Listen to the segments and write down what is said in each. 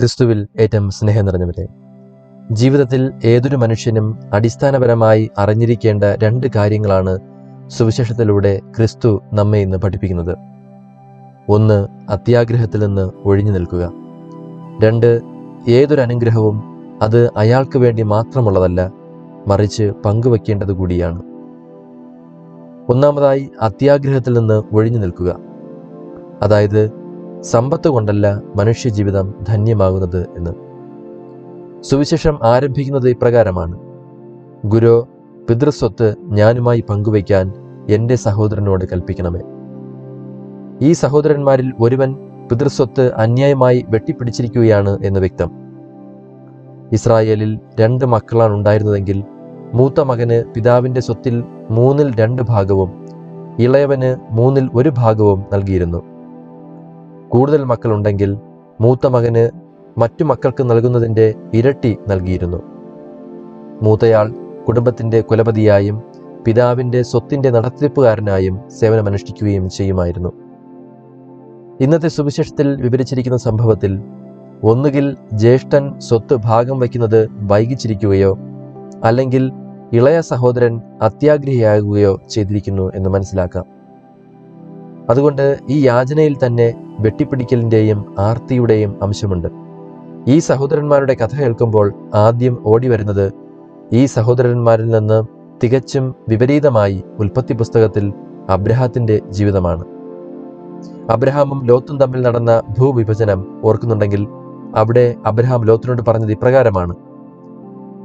ക്രിസ്തുവിൽ ഏറ്റവും സ്നേഹം നിറഞ്ഞവരെ, ജീവിതത്തിൽ ഏതൊരു മനുഷ്യനും അടിസ്ഥാനപരമായി അറിഞ്ഞിരിക്കേണ്ട 2 കാര്യങ്ങളാണ് സുവിശേഷത്തിലൂടെ ക്രിസ്തു നമ്മെ ഇന്ന് പഠിപ്പിക്കുന്നത്. 1. അത്യാഗ്രഹത്തിൽ നിന്ന് ഒഴിഞ്ഞു നിൽക്കുക. 2. ഏതൊരു അനുഗ്രഹവും അത് അയാൾക്ക് വേണ്ടി മാത്രമുള്ളതല്ല, മറിച്ച് പങ്കുവയ്ക്കേണ്ടത് കൂടിയാണ്. ഒന്നാമതായി, അത്യാഗ്രഹത്തിൽ നിന്ന് ഒഴിഞ്ഞു നിൽക്കുക. അതായത്, സമ്പത്ത് കൊണ്ടല്ല മനുഷ്യജീവിതം ധന്യമാകുന്നത് എന്ന്. സുവിശേഷം ആരംഭിക്കുന്നത് ഇപ്രകാരമാണ്: ഗുരു, പിതൃസ്വത്ത് ഞാനുമായി പങ്കുവയ്ക്കാൻ എൻ്റെ സഹോദരനോട് കൽപ്പിക്കണമേ. ഈ സഹോദരന്മാരിൽ ഒരുവൻ പിതൃസ്വത്ത് അന്യായമായി വെട്ടിപ്പിടിച്ചിരിക്കുകയാണ് എന്ന് വ്യക്തം. ഇസ്രായേലിൽ 2 മക്കളാണ് ഉണ്ടായിരുന്നതെങ്കിൽ മൂത്ത മകന് പിതാവിൻ്റെ സ്വത്തിൽ 2/3 ഭാഗവും ഇളയവന് 1/3 ഭാഗവും നൽകിയിരുന്നു. കൂടുതൽ മക്കളുണ്ടെങ്കിൽ മൂത്ത മകന് മറ്റു മക്കൾക്ക് നൽകുന്നതിൻ്റെ ഇരട്ടി നൽകിയിരുന്നു. മൂത്തയാൾ കുടുംബത്തിൻ്റെ കുലപതിയായും പിതാവിൻ്റെ സ്വത്തിൻ്റെ നടത്തിപ്പുകാരനായും സേവനമനുഷ്ഠിക്കുകയും ചെയ്യുമായിരുന്നു. ഇന്നത്തെ സുവിശേഷത്തിൽ വിവരിച്ചിരിക്കുന്ന സംഭവത്തിൽ ഒന്നുകിൽ ജ്യേഷ്ഠൻ സ്വത്ത് ഭാഗം വയ്ക്കുന്നത് വൈകിച്ചിരിക്കുകയോ അല്ലെങ്കിൽ ഇളയ സഹോദരൻ അത്യാഗ്രഹിയാകുകയോ ചെയ്തിരിക്കുന്നു എന്ന് മനസ്സിലാക്കാം. അതുകൊണ്ട് ഈ യാചനയിൽ തന്നെ വെട്ടിപ്പിടിക്കലിൻ്റെയും ആർത്തിയുടെയും അംശമുണ്ട്. ഈ സഹോദരന്മാരുടെ കഥ കേൾക്കുമ്പോൾ ആദ്യം ഓടി വരുന്നത് ഈ സഹോദരന്മാരിൽ നിന്ന് തികച്ചും വിപരീതമായി ഉൽപ്പത്തി പുസ്തകത്തിൽ അബ്രഹാത്തിന്റെ ജീവിതമാണ്. അബ്രഹാമും ലോത്തും തമ്മിൽ നടന്ന ഭൂവിഭജനം ഓർക്കുന്നുണ്ടെങ്കിൽ അവിടെ അബ്രഹാം ലോത്തിനോട് പറഞ്ഞത് ഇപ്രകാരമാണ്: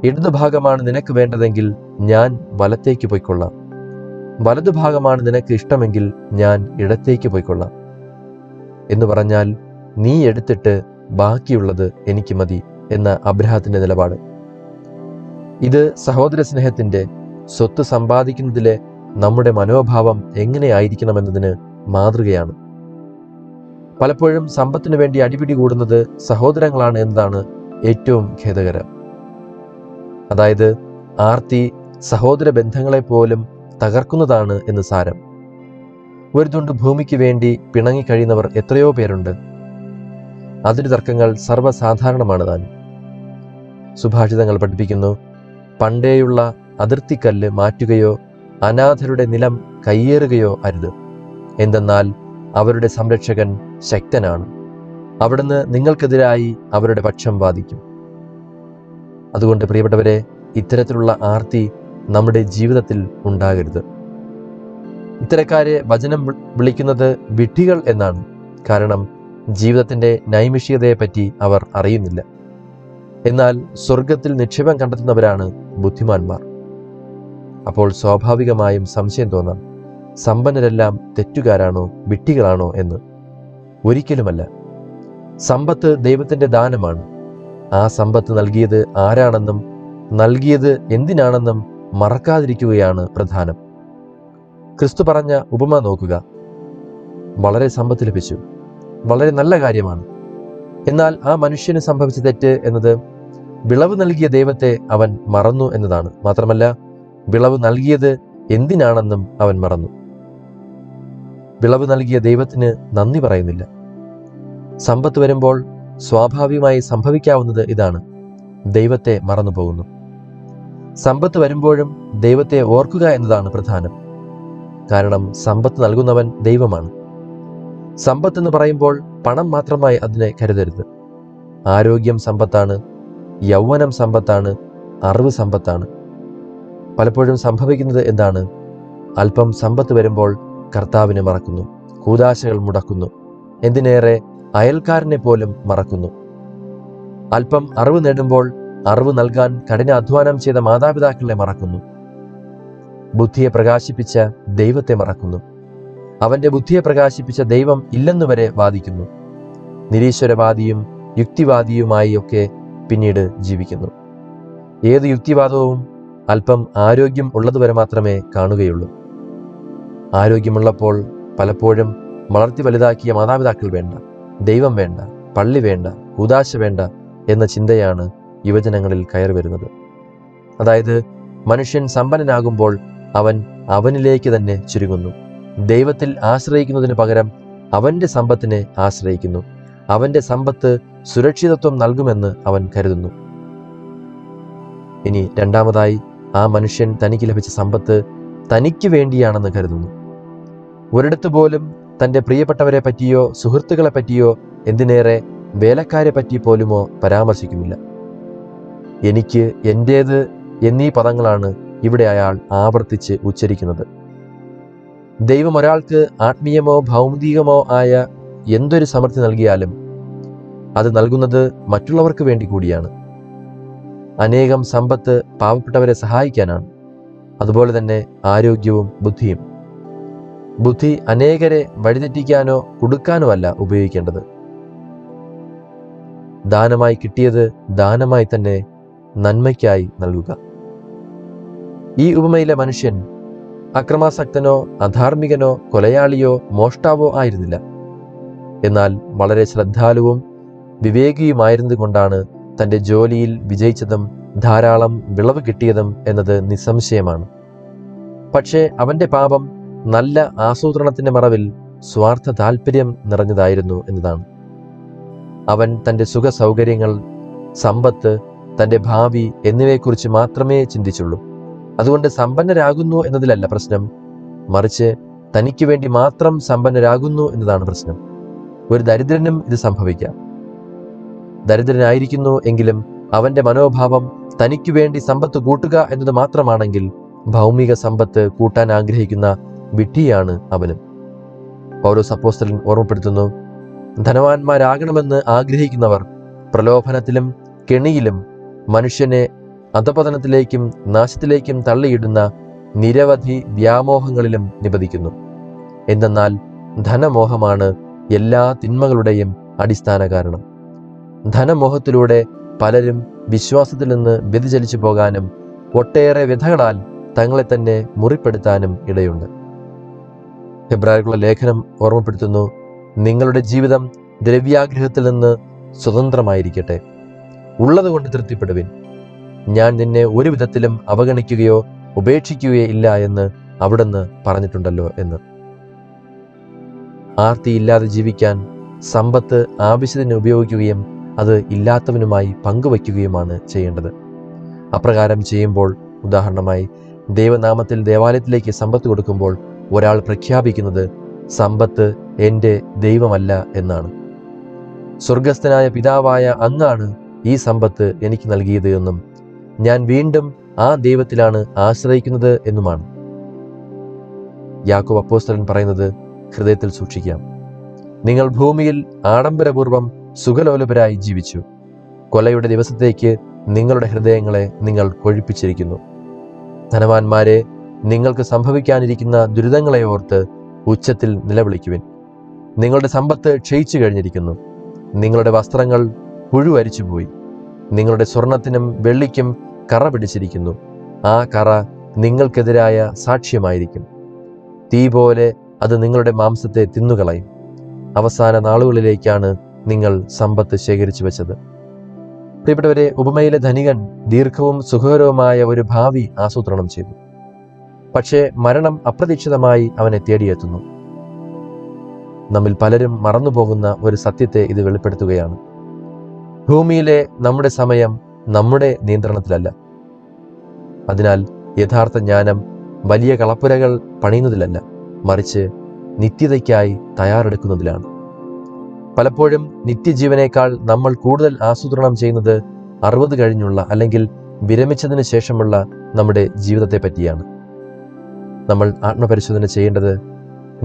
ഇടതുഭാഗമാണ് നിനക്ക് വേണ്ടതെങ്കിൽ ഞാൻ വലത്തേക്ക് പോയിക്കൊള്ളാം, വലതുഭാഗമാണ് നിനക്ക് ഇഷ്ടമെങ്കിൽ ഞാൻ ഇടത്തേക്ക് പോയിക്കൊള്ളാം. എന്ന് പറഞ്ഞാൽ, നീ എടുത്തിട്ട് ബാക്കിയുള്ളത് എനിക്ക് മതി എന്ന അബ്രഹാത്തിന്റെ നിലപാട്. ഇത് സഹോദര സ്നേഹത്തിന്റെ, സ്വത്ത് സമ്പാദിക്കുന്നതിലെ നമ്മുടെ മനോഭാവം എങ്ങനെയായിരിക്കണമെന്നതിന് മാതൃകയാണ്. പലപ്പോഴും സമ്പത്തിനു വേണ്ടി അടിപിടി കൂടുന്നത് സഹോദരങ്ങളാണ് എന്നതാണ് ഏറ്റവും ഖേദകരം. അതായത്, ആർത്തി സഹോദര ബന്ധങ്ങളെപ്പോലും തകർക്കുന്നതാണ് എന്ന് സാരം. ഒരു തുണ്ട് ഭൂമിക്ക് വേണ്ടി പിണങ്ങിക്കഴിയുന്നവർ എത്രയോ പേരുണ്ട്. അതിരു തർക്കങ്ങൾ സർവ്വസാധാരണമാണ് താനും. സുഭാഷിതങ്ങൾ പഠിപ്പിക്കുന്നു: പണ്ടേയുള്ള അതിർത്തിക്കല്ല് മാറ്റുകയോ അനാഥരുടെ നിലം കയ്യേറുകയോ അരുത്. എന്തെന്നാൽ അവരുടെ സംരക്ഷകൻ ശക്തനാണ്, അവിടുന്ന് നിങ്ങൾക്കെതിരായി അവരുടെ പക്ഷം വാദിക്കും. അതുകൊണ്ട് പ്രിയപ്പെട്ടവരെ, ഇത്തരത്തിലുള്ള ആർത്തി നമ്മുടെ ജീവിതത്തിൽ ഉണ്ടാകരുത്. ഇത്തരക്കാരെ വചനം വിളിക്കുന്നത് വിഡ്ഢികൾ എന്നാണ്. കാരണം ജീവിതത്തിന്റെ നൈമിഷികതയെപ്പറ്റി അവർ അറിയുന്നില്ല. എന്നാൽ സ്വർഗത്തിൽ നിക്ഷേപം കണ്ടെത്തുന്നവരാണ് ബുദ്ധിമാന്മാർ. അപ്പോൾ സ്വാഭാവികമായും സംശയം തോന്നാം, സമ്പന്നരെല്ലാം തെറ്റുകാരാണോ, വിഡ്ഢികളാണോ എന്ന്. ഒരിക്കലുമല്ല. സമ്പത്ത് ദൈവത്തിന്റെ ദാനമാണ്. ആ സമ്പത്ത് നൽകിയത് ആരാണെന്നും നൽകിയത് എന്തിനാണെന്നും മറക്കാതിരിക്കുകയാണ് പ്രധാനം. ക്രിസ്തു പറഞ്ഞ ഉപമ നോക്കുക. വളരെ സമ്പത്ത് ലഭിച്ചു, വളരെ നല്ല കാര്യമാണ്. എന്നാൽ ആ മനുഷ്യന് സംഭവിച്ച തെറ്റ് എന്നത് വിളവ് നൽകിയ ദൈവത്തെ അവൻ മറന്നു എന്നതാണ്. മാത്രമല്ല, വിളവ് നൽകിയത് എന്തിനാണെന്നും അവൻ മറന്നു. വിളവ് നൽകിയ ദൈവത്തിന് നന്ദി പറയുന്നില്ല. സമ്പത്ത് വരുമ്പോൾ സ്വാഭാവികമായി സംഭവിക്കാവുന്നത് ഇതാണ്: ദൈവത്തെ മറന്നു പോകുന്നു. സമ്പത്ത് വരുമ്പോഴും ദൈവത്തെ ഓർക്കുക എന്നതാണ് പ്രധാനം. കാരണം സമ്പത്ത് നൽകുന്നവൻ ദൈവമാണ്. സമ്പത്ത് എന്ന് പറയുമ്പോൾ പണം മാത്രമായി അതിനെ കരുതരുത്. ആരോഗ്യം സമ്പത്താണ്, യൗവനം സമ്പത്താണ്, അറിവ് സമ്പത്താണ്. പലപ്പോഴും സംഭവിക്കുന്നത് എന്താണ്? അല്പം സമ്പത്ത് വരുമ്പോൾ കർത്താവിനെ മറക്കുന്നു, കൂദാശകൾ മുടക്കുന്നു, എന്തിനേറെ അയൽക്കാരനെ പോലും മറക്കുന്നു. അല്പം അറിവ് നേടുമ്പോൾ അറിവ് നൽകാൻ കഠിനാധ്വാനം ചെയ്ത മാതാപിതാക്കളെ മറക്കുന്നു. ബുദ്ധിയെ പ്രകാശിപ്പിച്ച ദൈവത്തെ മറക്കുന്നു. അവന്റെ ബുദ്ധിയെ പ്രകാശിപ്പിച്ച ദൈവം ഇല്ലെന്നുവരെ വാദിക്കുന്നു. നിരീശ്വരവാദിയും യുക്തിവാദിയുമായി ഒക്കെ പിന്നീട് ജീവിക്കുന്നു. ഏത് യുക്തിവാദവും അല്പം ആരോഗ്യം ഉള്ളതുവരെ മാത്രമേ കാണുകയുള്ളൂ. ആരോഗ്യമുള്ളപ്പോൾ പലപ്പോഴും വളർത്തി വലുതാക്കിയ മാതാപിതാക്കൾ വേണ്ട, ദൈവം വേണ്ട, പള്ളി വേണ്ട, കൂദാശ വേണ്ട എന്ന ചിന്തയാണ് യുവജനങ്ങളിൽ കയറി വരുന്നത്. അതായത്, മനുഷ്യൻ സമ്പന്നനാകുമ്പോൾ അവൻ അവനിലേക്ക് തന്നെ ചുരുങ്ങുന്നു. ദൈവത്തിൽ ആശ്രയിക്കുന്നതിന് പകരം അവന്റെ സമ്പത്തിനെ ആശ്രയിക്കുന്നു. അവൻ്റെ സമ്പത്ത് സുരക്ഷിതത്വം നൽകുമെന്ന് അവൻ കരുതുന്നു. ഇനി രണ്ടാമതായി, ആ മനുഷ്യൻ തനിക്ക് ലഭിച്ച സമ്പത്ത് തനിക്ക് വേണ്ടിയാണെന്ന് കരുതുന്നു. ഒരിടത്ത് പോലും തൻ്റെ പ്രിയപ്പെട്ടവരെ പറ്റിയോ സുഹൃത്തുക്കളെ പറ്റിയോ എന്തിനേറെ വേലക്കാരെ പറ്റി പോലുമോ പരാമർശിക്കുന്നില്ല. എനിക്ക്, എൻ്റേത് എന്നീ പദങ്ങളാണ് ഇവിടെ അയാൾ ആവർത്തിച്ച് ഉച്ചരിക്കുന്നത്. ദൈവം ഒരാൾക്ക് ആത്മീയമോ ഭൗതികമോ ആയ എന്തൊരു സമൃദ്ധി നൽകിയാലും അത് നൽകുന്നത് മറ്റുള്ളവർക്ക് വേണ്ടി കൂടിയാണ്. അനേകം സമ്പത്ത് പാവപ്പെട്ടവരെ സഹായിക്കാനാണ്. അതുപോലെ തന്നെ ആരോഗ്യവും ബുദ്ധിയും. ബുദ്ധി അനേകരെ വഴിതെറ്റിക്കാനോ കൊടുക്കാനോ അല്ല ഉപയോഗിക്കേണ്ടത്. ദാനമായി കിട്ടിയത് ദാനമായി തന്നെ നന്മയ്ക്കായി നൽകുക. ഈ ഉപമയിലെ മനുഷ്യൻ അക്രമാസക്തനോ അധാർമികനോ കൊലയാളിയോ മോഷ്ടാവോ ആയിരുന്നില്ല. എന്നാൽ വളരെ ശ്രദ്ധാലുവും വിവേകിയുമായിരുന്നത് കൊണ്ടാണ് തൻ്റെ ജോലിയിൽ വിജയിച്ചതും ധാരാളം വിളവ് കിട്ടിയതും എന്നത് നിസ്സംശയമാണ്. പക്ഷേ അവൻ്റെ പാപം നല്ല ആസൂത്രണത്തിൻ്റെ മറവിൽ സ്വാർത്ഥ താല്പര്യം നിറഞ്ഞതായിരുന്നു എന്നതാണ്. അവൻ തൻ്റെ സുഖ സൗകര്യങ്ങൾ, സമ്പത്ത്, തൻ്റെ ഭാവി എന്നിവയെക്കുറിച്ച് മാത്രമേ ചിന്തിച്ചുള്ളൂ. അതുകൊണ്ട് സമ്പന്നരാകുന്നു എന്നതിലല്ല പ്രശ്നം, മറിച്ച് തനിക്ക് വേണ്ടി മാത്രം സമ്പന്നരാകുന്നു എന്നതാണ് പ്രശ്നം. ഒരു ദരിദ്രനും ഇത് സംഭവിക്കാം. ദരിദ്രനായിരിക്കുന്നു എങ്കിലും അവൻ്റെ മനോഭാവം തനിക്ക് വേണ്ടി സമ്പത്ത് കൂട്ടുക എന്നത് മാത്രമാണെങ്കിൽ ഭൗമിക സമ്പത്ത് കൂട്ടാൻ ആഗ്രഹിക്കുന്ന വിഡ്ഢിയാണ് അവനും. പൗലോസ് അപ്പോസ്തലൻ ഓർമ്മപ്പെടുത്തുന്നു, ധനവാന്മാരാകണമെന്ന് ആഗ്രഹിക്കുന്നവർ പ്രലോഭനത്തിലും കെണിയിലും മനുഷ്യനെ അധപതനത്തിലേക്കും നാശത്തിലേക്കും തള്ളിയിടുന്ന നിരവധി വ്യാമോഹങ്ങളിലും നിപതിക്കുന്നു. എന്തെന്നാൽ ധനമോഹമാണ് എല്ലാ തിന്മകളുടെയും അടിസ്ഥാന കാരണം. ധനമോഹത്തിലൂടെ പലരും വിശ്വാസത്തിൽ നിന്ന് വ്യതിചലിച്ചു പോകാനും ഒട്ടേറെ വ്യഥകളാൽ തങ്ങളെ തന്നെ മുറിപ്പെടുത്താനും ഇടയുണ്ട്. ഹെബ്രായർക്കുള്ള ലേഖനം ഓർമ്മപ്പെടുത്തുന്നു, നിങ്ങളുടെ ജീവിതം ദ്രവ്യാഗ്രഹത്തിൽ നിന്ന് സ്വതന്ത്രമായിരിക്കട്ടെ. ഉള്ളതുകൊണ്ട് തൃപ്തിപ്പെടുവിൻ. ഞാൻ നിന്നെ ഒരു വിധത്തിലും അവഗണിക്കുകയോ ഉപേക്ഷിക്കുകയോ ഇല്ല എന്ന് അവിടുന്ന് പറഞ്ഞിട്ടുണ്ടല്ലോ എന്ന്. ആർത്തിയില്ലാതെ ജീവിക്കാൻ സമ്പത്ത് ആവശ്യത്തിന് ഉപയോഗിക്കുകയും അത് ഇല്ലാത്തവനുമായി പങ്കുവയ്ക്കുകയുമാണ് ചെയ്യേണ്ടത്. അപ്രകാരം ചെയ്യുമ്പോൾ, ഉദാഹരണമായി ദൈവനാമത്തിൽ ദേവാലയത്തിലേക്ക് സമ്പത്ത് കൊടുക്കുമ്പോൾ ഒരാൾ പ്രഖ്യാപിക്കുന്നത് സമ്പത്ത് എൻ്റെ ദൈവമല്ല എന്നാണ്. സ്വർഗസ്ഥനായ പിതാവായ അങ്ങാണ് ഈ സമ്പത്ത് എനിക്ക് നൽകിയത് എന്നും ഞാൻ വീണ്ടും ആ ദൈവത്തിലാണ് ആശ്രയിക്കുന്നത് എന്നുമാണ്. യാക്കോബ് അപ്പോസ്തലൻ പറയുന്നത് ഹൃദയത്തിൽ സൂക്ഷിക്കാം. നിങ്ങൾ ഭൂമിയിൽ ആഡംബരപൂർവം സുഖലോലുപരായി ജീവിച്ചു. കൊലയുടെ ദിവസത്തേക്ക് നിങ്ങളുടെ ഹൃദയങ്ങളെ നിങ്ങൾ കൊഴിപ്പിച്ചിരിക്കുന്നു. ധനവാന്മാരെ, നിങ്ങൾക്ക് സംഭവിക്കാനിരിക്കുന്ന ദുരിതങ്ങളെ ഓർത്ത് ഉച്ചത്തിൽ നിലവിളിക്കുവിൻ. നിങ്ങളുടെ സമ്പത്ത് ക്ഷയിച്ചു കഴിഞ്ഞിരിക്കുന്നു. നിങ്ങളുടെ വസ്ത്രങ്ങൾ പുഴുവരിച്ചുപോയി. നിങ്ങളുടെ സ്വർണത്തിനും വെള്ളിക്കും കറ പിടിച്ചിരിക്കുന്നു. ആ കറ നിങ്ങൾക്കെതിരായ സാക്ഷ്യമായിരിക്കും. തീ പോലെ അത് നിങ്ങളുടെ മാംസത്തെ തിന്നുകളയും. അവസാന നാളുകളിലേക്കാണ് നിങ്ങൾ സമ്പത്ത് ശേഖരിച്ചു വെച്ചത്. പ്രിയപ്പെട്ടവരെ, ഉപമയിലെ ധനികൻ ദീർഘവും സുഖകരവുമായ ഒരു ഭാവി ആസൂത്രണം ചെയ്തു. പക്ഷേ മരണം അപ്രതീക്ഷിതമായി അവനെ തേടിയെത്തുന്നു. നമ്മിൽ പലരും മറന്നുപോകുന്ന ഒരു സത്യത്തെ ഇത് വെളിപ്പെടുത്തുകയാണ്. ഭൂമിയിലെ നമ്മുടെ സമയം നമ്മുടെ നിയന്ത്രണത്തിലല്ല. അതിനാൽ യഥാർത്ഥ ജ്ഞാനം വലിയ കളപ്പുരകൾ പണിയുന്നതിലല്ല, മറിച്ച് നിത്യതയ്ക്കായി തയ്യാറെടുക്കുന്നതിലാണ്. പലപ്പോഴും നിത്യജീവനേക്കാൾ നമ്മൾ കൂടുതൽ ആസൂത്രണം ചെയ്യുന്നത് 60 കഴിഞ്ഞുള്ള അല്ലെങ്കിൽ വിരമിച്ചതിന് ശേഷമുള്ള നമ്മുടെ ജീവിതത്തെ പറ്റിയാണ്. നമ്മൾ ആത്മപരിശോധന ചെയ്യേണ്ടത്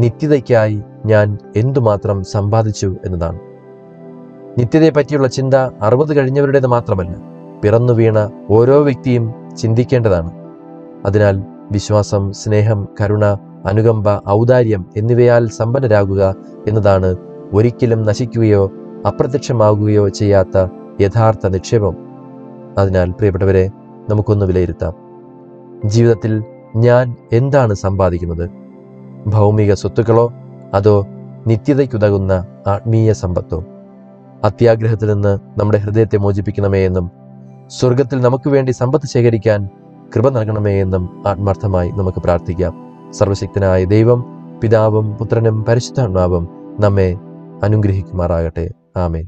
നിത്യതയ്ക്കായി ഞാൻ എന്തുമാത്രം സമ്പാദിച്ചു എന്നതാണ്. നിത്യതയെ പറ്റിയുള്ള ചിന്ത 60 കഴിഞ്ഞവരുടേത് മാത്രമല്ല, പിറന്നു വീണ ഓരോ വ്യക്തിയും ചിന്തിക്കേണ്ടതാണ്. അതിനാൽ വിശ്വാസം, സ്നേഹം, കരുണ, അനുകമ്പ, ഔദാര്യം എന്നിവയാൽ സമ്പന്നരാകുക എന്നതാണ് ഒരിക്കലും നശിക്കുകയോ അപ്രത്യക്ഷമാകുകയോ ചെയ്യാത്ത യഥാർത്ഥ നിക്ഷേപം. അതിനാൽ പ്രിയപ്പെട്ടവരെ, നമുക്കൊന്ന് വിലയിരുത്താം. ജീവിതത്തിൽ ഞാൻ എന്താണ് സമ്പാദിക്കുന്നത്? ഭൗമിക സ്വത്തുക്കളോ അതോ നിത്യതയ്ക്കുതകുന്ന ആത്മീയ സമ്പത്തോ? അത്യാഗ്രഹത്തിൽ നിന്ന് നമ്മുടെ ഹൃദയത്തെ മോചിപ്പിക്കണമേ എന്നും സ്വർഗത്തിൽ നമുക്ക് വേണ്ടി സമ്പത്ത് ശേഖരിക്കാൻ കൃപ നൽകണമേ എന്നും ആത്മാർത്ഥമായി നമുക്ക് പ്രാർത്ഥിക്കാം. സർവശക്തനായ ദൈവം, പിതാവും പുത്രനും പരിശുദ്ധാത്മാവും നമ്മെ അനുഗ്രഹിക്കുമാറാകട്ടെ. ആമേൻ.